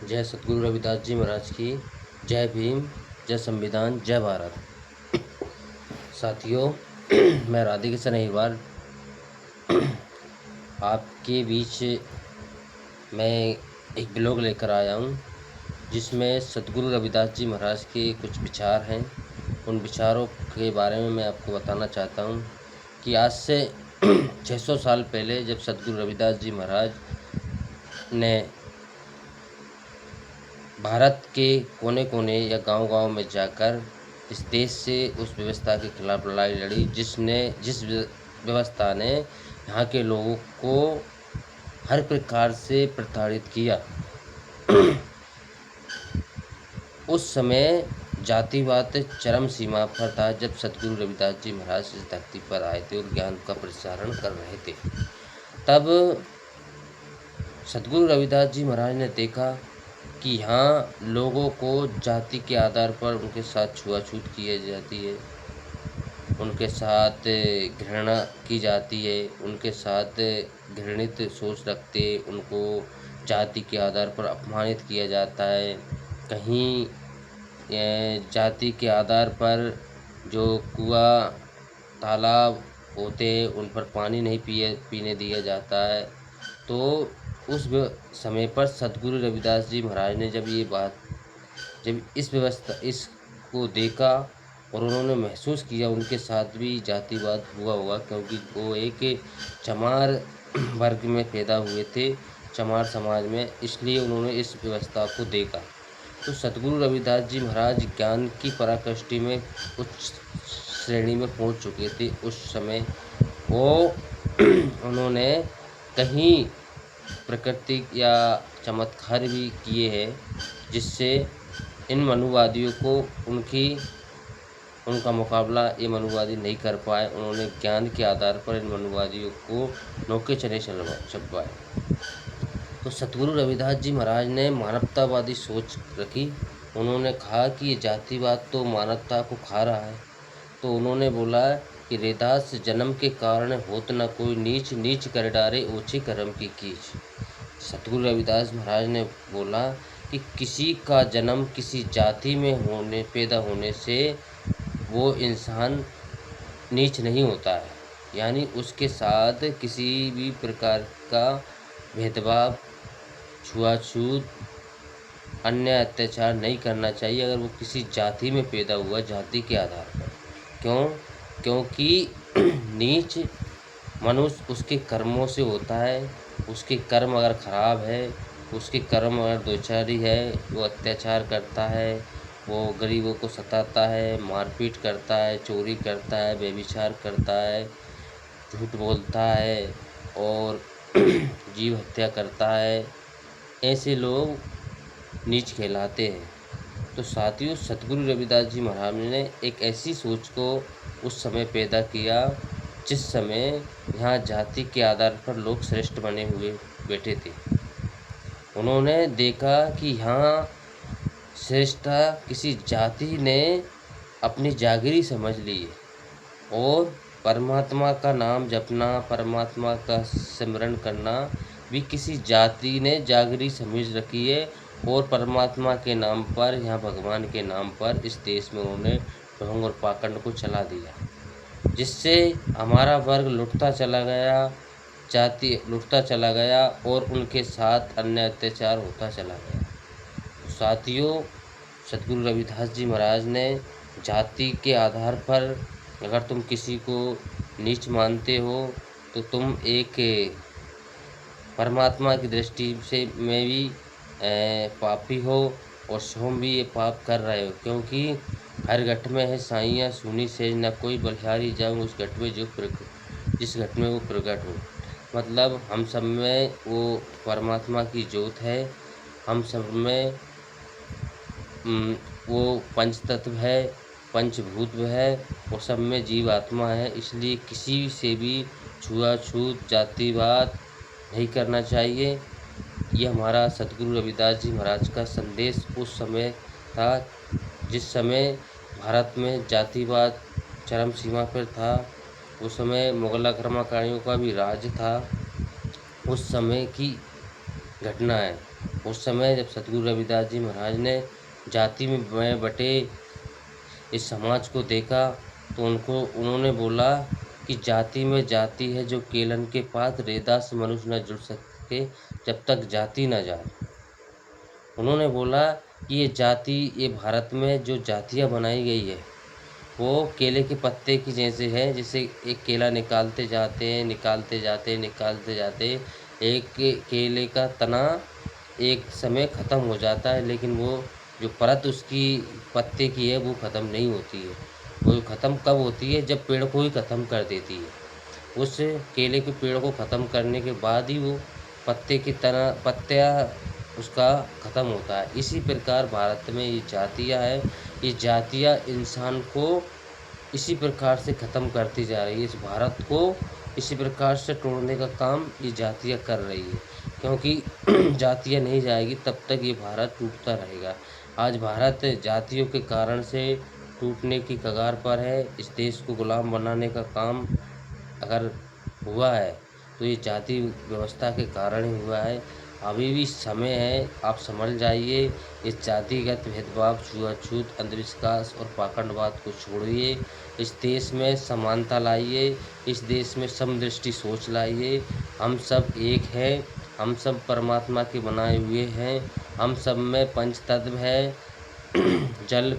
जय सतगुरु रविदास जी महाराज की। जय भीम, जय संविधान, जय भारत। साथियों, मैं राधे किशन अहिरवार आपके बीच मैं एक ब्लॉग लेकर आया हूँ, जिसमें सतगुरु रविदास जी महाराज के कुछ विचार हैं। उन विचारों के बारे में मैं आपको बताना चाहता हूँ कि आज से 600 साल पहले जब सतगुरु रविदास जी महाराज ने भारत के कोने-कोने या गांव-गांव में जाकर इस देश से उस व्यवस्था के खिलाफ लड़ाई लड़ी, जिस व्यवस्था ने यहाँ के लोगों को हर प्रकार से प्रताड़ित किया। उस समय जातिवाद चरम सीमा पर था जब सतगुरु रविदास जी महाराज इस धरती पर आए थे और ज्ञान का प्रसारण कर रहे थे। तब सतगुरु रविदास जी महाराज ने देखा कि यहाँ लोगों को जाति के आधार पर उनके साथ छुआछूत की जाती है, उनके साथ घृणा की जाती है, उनके साथ घृणित सोच रखते, उनको जाति के आधार पर अपमानित किया जाता है। कहीं जाति के आधार पर जो कुआं तालाब होते हैं उन पर पानी नहीं पीने दिया जाता है। तो उस समय पर सतगुरु रविदास जी महाराज ने जब इस व्यवस्था इसको देखा और उन्होंने महसूस किया उनके साथ भी जातिवाद हुआ होगा, क्योंकि वो एक चमार वर्ग में पैदा हुए थे, चमार समाज में, इसलिए उन्होंने इस व्यवस्था को देखा। तो सतगुरु रविदास जी महाराज ज्ञान की पराकाष्ठी में उच्च श्रेणी में पहुंच चुके थे उस समय। वो उन्होंने कहीं प्रकृति या चमत्कार भी किए हैं, जिससे इन मनुवादियों को उनका मुकाबला ये मनुवादी नहीं कर पाए। उन्होंने ज्ञान के आधार पर इन मनुवादियों को नोके चने चलवाए। तो सतगुरु रविदास जी महाराज ने मानवतावादी सोच रखी। उन्होंने कहा कि ये जातिवाद तो मानवता को खा रहा है। तो उन्होंने बोला कि रैदास जन्म के कारण होत न कोई नीच, नीच कर डारे ओछे कर्म की कीच। सतगुरु रविदास महाराज ने बोला कि किसी का जन्म किसी जाति में पैदा होने से वो इंसान नीच नहीं होता है, यानी उसके साथ किसी भी प्रकार का भेदभाव, छुआछूत, अन्य अत्याचार नहीं करना चाहिए अगर वो किसी जाति में पैदा हुआ, जाति के आधार पर। क्योंकि नीच मनुष्य उसके कर्मों से होता है। उसके कर्म अगर खराब है, उसके कर्म अगर दोचारी है, वो अत्याचार करता है, वो गरीबों को सताता है, मारपीट करता है, चोरी करता है, व्यभिचार करता है, झूठ बोलता है और जीव हत्या करता है, ऐसे लोग नीच कहलाते हैं। तो साथियों, सतगुरु रविदास जी महाराज ने एक ऐसी सोच को उस समय पैदा किया जिस समय यहाँ जाति के आधार पर लोग श्रेष्ठ बने हुए बैठे थे। उन्होंने देखा कि यहाँ श्रेष्ठता किसी जाति ने अपनी जागीरी समझ ली है और परमात्मा का नाम जपना, परमात्मा का सिमरन करना भी किसी जाति ने जागीरी समझ रखी है। और परमात्मा के नाम पर, यहाँ भगवान के नाम पर इस देश में उन्होंने ढोंग और पाखंड को चला दिया, जिससे हमारा वर्ग लुटता चला गया, जाति लुटता चला गया और उनके साथ अन्य अत्याचार होता चला गया। तो साथियों, सतगुरु रविदास जी महाराज ने जाति के आधार पर अगर तुम किसी को नीच मानते हो तो तुम एक परमात्मा की दृष्टि से में भी पापी हो और स्वयं भी ये पाप कर रहे हो। क्योंकि हर घट में है साइयाँ सुनी सेज न कोई, बलिहारी जाऊँ उस घट में जिस घट में वो प्रकट हो। मतलब हम सब में वो परमात्मा की ज्योत है, हम सब में वो पंच तत्व है, पंचभूत है और सब में जीव आत्मा है। इसलिए किसी से भी छुआछूत, जातिवाद नहीं करना चाहिए। ये हमारा सतगुरु रविदास जी महाराज का संदेश उस समय था जिस समय भारत में जातिवाद चरम सीमा पर था। उस समय मुगल आक्रमणकारियों का भी राज था। उस समय की घटना है। उस समय जब सतगुरु रविदास जी महाराज ने जाति में बटे इस समाज को देखा, तो उन्होंने बोला कि जाति में जाति है जो केलन के पात, रैदास मनुष्य न जुड़ सके जब तक जाति न जात। उन्होंने बोला कि ये जाति, ये भारत में जो जातियाँ बनाई गई है वो केले के पत्ते की जैसे है, जैसे एक केला निकालते जाते हैं, निकालते जाते, निकालते जाते, एक केले का तना एक समय ख़त्म हो जाता है, लेकिन वो जो परत उसकी पत्ते की है वो ख़त्म नहीं होती है। वो ख़त्म कब होती है? जब पेड़ को ही ख़त्म कर देती है। उस केले के पेड़ को ख़त्म करने के बाद ही वो पत्ते की तरह पत्तियाँ उसका ख़त्म होता है। इसी प्रकार भारत में ये जातियाँ हैं, ये जातियाँ इंसान को इसी प्रकार से ख़त्म करती जा रही है। इस भारत को इसी प्रकार से तोड़ने का काम ये जातियाँ कर रही है, क्योंकि जातियाँ नहीं जाएगी तब तक ये भारत टूटता रहेगा। आज भारत जातियों के कारण से टूटने की कगार पर है। इस देश को गुलाम बनाने का काम अगर हुआ है तो ये जाति व्यवस्था के कारण ही हुआ है। अभी भी समय है, आप समझ जाइए। इस जातिगत भेदभाव, छुआछूत, अंधविश्वास और पाखंडवाद को छोड़िए। इस देश में समानता लाइए, इस देश में समदृष्टि सोच लाइए। हम सब एक हैं, हम सब परमात्मा के बनाए हुए हैं, हम सब में पंच तत्व है। जल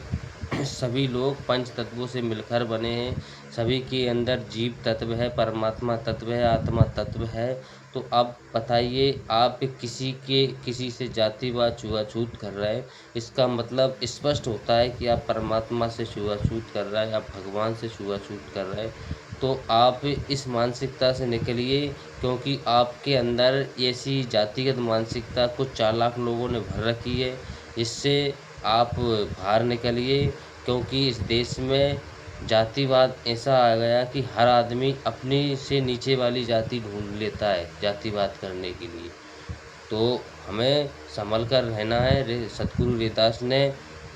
सभी लोग पंच तत्वों से मिलकर बने हैं। सभी के अंदर जीव तत्व है, परमात्मा तत्व है, आत्मा तत्व है। तो अब बताइए, आप किसी से जातिवाद छुआछूत कर रहे हैं, इसका मतलब स्पष्ट होता है कि आप परमात्मा से छुआछूत कर रहे हैं, आप भगवान से छुआछूत कर रहे हैं। तो आप इस मानसिकता से निकलिए, क्योंकि आपके अंदर ऐसी जातिगत मानसिकता कुछ चालाक लोगों ने भर रखी है। इससे आप बाहर निकलिए, क्योंकि इस देश में जातिवाद ऐसा आ गया कि हर आदमी अपनी से नीचे वाली जाति ढूंढ लेता है जातिवाद करने के लिए। तो हमें संभल कर रहना है। सतगुरु रैदास ने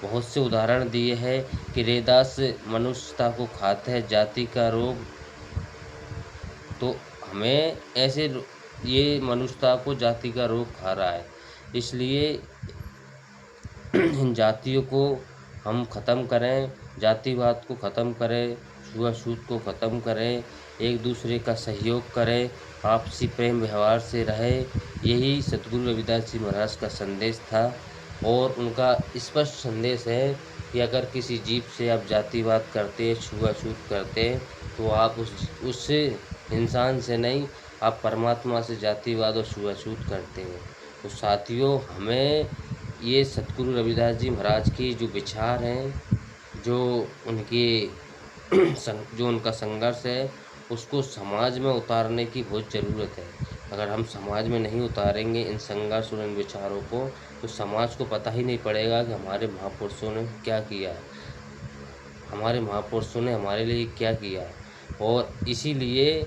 बहुत से उदाहरण दिए हैं कि रैदास मनुष्यता को खाता है जाति का रोग। तो हमें ऐसे ये मनुष्यता को जाति का रोग खा रहा है, इसलिए इन जातियों को हम ख़त्म करें, जातिवाद को ख़त्म करें, छुआछूत को ख़त्म करें, एक दूसरे का सहयोग करें, आपसी प्रेम व्यवहार से रहें। यही सतगुरु रविदास जी महाराज का संदेश था। और उनका स्पष्ट संदेश है कि अगर किसी जीव से आप जातिवाद करते, छुआछूत करते, तो आप उस इंसान से नहीं, आप परमात्मा से जातिवाद और छुआछूत करते हैं। तो साथियों, हमें ये सतगुरु रविदास जी महाराज की जो विचार हैं, जो उनके जो उनका संघर्ष है, उसको समाज में उतारने की बहुत ज़रूरत है। अगर हम समाज में नहीं उतारेंगे इन संघर्ष और इन विचारों को, तो समाज को पता ही नहीं पड़ेगा कि हमारे महापुरुषों ने क्या किया है, हमारे महापुरुषों ने हमारे लिए क्या किया है। और इसीलिए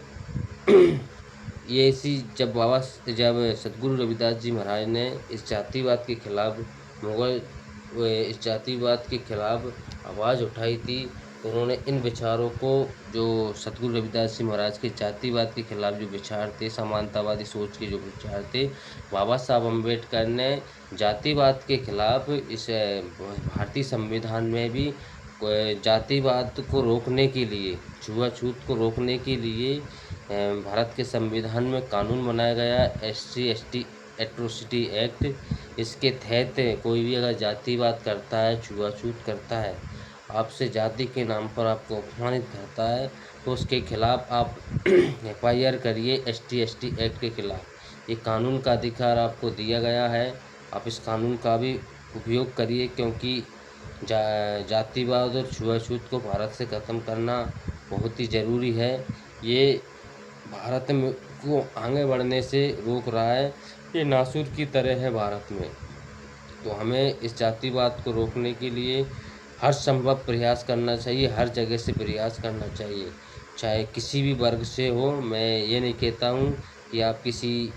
ये ऐसी जब सतगुरु रविदास जी महाराज ने इस जातिवाद के खिलाफ इस जातिवाद के खिलाफ आवाज़ उठाई थी, तो उन्होंने इन विचारों को, जो सतगुरु रविदास जी महाराज के जातिवाद के खिलाफ जो विचार थे, समानतावादी सोच के जो विचार थे, बाबा साहब अम्बेडकर ने जातिवाद के खिलाफ इस भारतीय संविधान में भी जातिवाद को रोकने के लिए, छुआछूत को रोकने के लिए भारत के संविधान में कानून बनाया गया, SC/ST एट्रोसिटी एक्ट। इसके तहत कोई भी अगर जातिवाद करता है, छुआछूत करता है, आपसे जाति के नाम पर आपको अपमानित करता है, तो उसके खिलाफ आप FIR करिए ST/ST एक्ट के खिलाफ। ये कानून का अधिकार आपको दिया गया है, आप इस कानून का भी उपयोग करिए, क्योंकि जातिवाद और छुआछूत को भारत से ख़त्म करना बहुत ही ज़रूरी है। ये भारत में को आगे बढ़ने से रोक रहा है, ये नासूर की तरह है भारत में। तो हमें इस जातिवाद को रोकने के लिए हर संभव प्रयास करना चाहिए, हर जगह से प्रयास करना चाहिए, चाहे किसी भी वर्ग से हो। मैं ये नहीं कहता हूँ कि आप किसी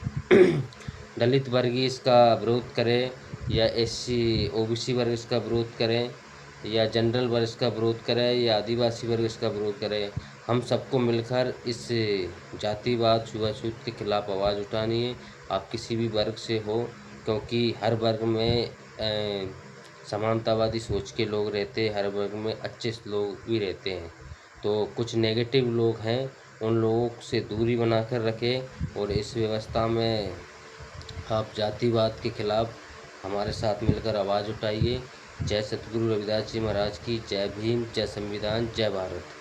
दलित वर्ग इसका विरोध करें, या SC OBC वर्ग इसका विरोध करें, या जनरल वर्ग इसका विरोध करें, या आदिवासी वर्ग इसका विरोध करें। हम सबको मिलकर इस जातिवाद, छुआछूत के खिलाफ आवाज़ उठानी है। आप किसी भी वर्ग से हो, क्योंकि हर वर्ग में समानतावादी सोच के लोग रहते, हर वर्ग में अच्छे लोग भी रहते हैं। तो कुछ नेगेटिव लोग हैं, उन लोगों से दूरी बनाकर रखें और इस व्यवस्था में आप जातिवाद के खिलाफ हमारे साथ मिलकर आवाज़ उठाइए। जय सतगुरु रविदास जी महाराज की, जय भीम, जय संविधान, जय भारत।